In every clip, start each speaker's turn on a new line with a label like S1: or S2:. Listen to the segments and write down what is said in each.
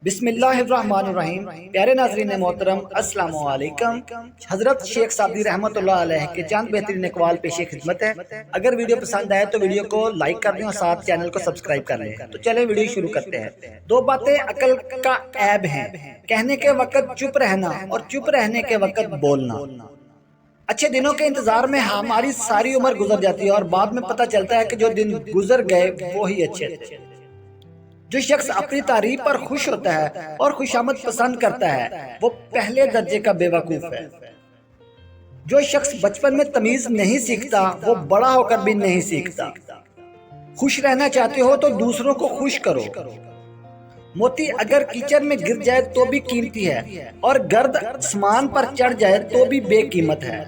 S1: بسم اللہ الرحمن الرحیم۔ پیارے ناظرین محترم، السلام علیکم۔ حضرت شیخ سعدی رحمت اللہ علیہ کے چند بہترین اقوال پیش خدمت ہے۔ اگر ویڈیو پسند آئے تو ویڈیو کو لائک کر دیں اور ساتھ چینل کو سبسکرائب کر لیں۔ تو چلیں ویڈیو شروع کرتے ہیں۔ دو باتیں عقل کا عیب ہیں: کہنے کے وقت چپ رہنا اور چپ رہنے کے وقت بولنا۔ اچھے دنوں کے انتظار میں ہماری ساری عمر گزر جاتی ہے اور بعد میں پتہ چلتا ہے کہ جو دن گزر گئے وہی اچھے تھے۔ جو شخص اپنی تعریف پر خوش ہوتا ہے اور خوشامد پسند کرتا ہے وہ پہلے درجے کا بے وقوف ہے۔ جو شخص بچپن میں تمیز نہیں سیکھتا وہ بڑا ہو کر بھی نہیں سیکھتا۔ خوش رہنا چاہتے ہو تو دوسروں کو خوش کرو۔ موتی اگر کیچڑ میں گر جائے تو بھی قیمتی ہے اور گرد آسمان پر چڑھ جائے تو بھی بے قیمت ہے۔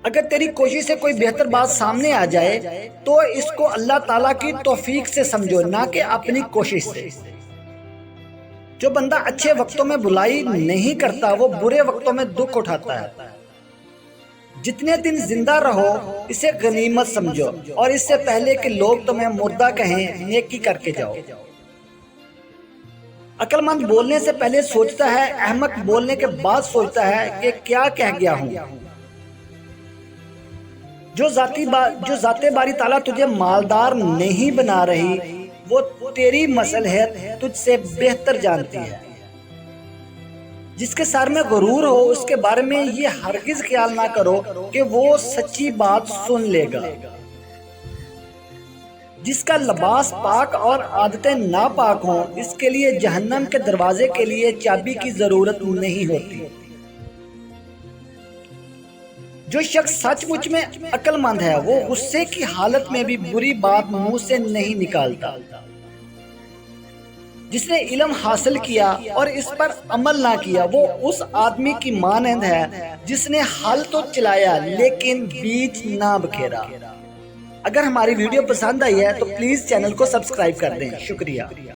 S1: اگر تیری کوشش سے کوئی بہتر بات سامنے آ جائے تو اس کو اللہ تعالیٰ کی توفیق سے سمجھو، نہ کہ اپنی کوشش سے۔ جو بندہ اچھے وقتوں میں بلائی نہیں کرتا وہ برے وقتوں میں دکھ اٹھاتا ہے۔ جتنے دن زندہ رہو اسے غنیمت سمجھو اور اس سے پہلے کہ لوگ تمہیں مردہ کہیں نیکی کر کے جاؤ۔ عقل مند بولنے سے پہلے سوچتا ہے، احمق بولنے کے بعد سوچتا ہے کہ کیا کہہ گیا ہوں۔ جو ذات باری تعالیٰ تجھے مالدار نہیں بنا رہی وہ تیری مصلحت تجھ سے بہتر جانتی ہے۔ جس کے سر میں غرور ہو اس کے بارے میں یہ ہرگز خیال نہ کرو کہ وہ سچی بات سن لے گا۔ جس کا لباس پاک اور عادتیں ناپاک ہوں اس کے لیے جہنم کے دروازے کے لیے چابی کی ضرورت نہیں ہوتی۔ جو شخص سچ مچ میں عقل مند ہے وہ غصے کی حالت میں بھی بری بات منہ سے نہیں نکالتا۔ جس نے علم حاصل کیا اور اس پر عمل نہ کیا وہ اس آدمی کی مانند ہے جس نے ہل تو چلایا لیکن بیج نہ بکھیرا۔ اگر ہماری ویڈیو پسند آئی ہے تو پلیز چینل کو سبسکرائب کر دیں۔ شکریہ۔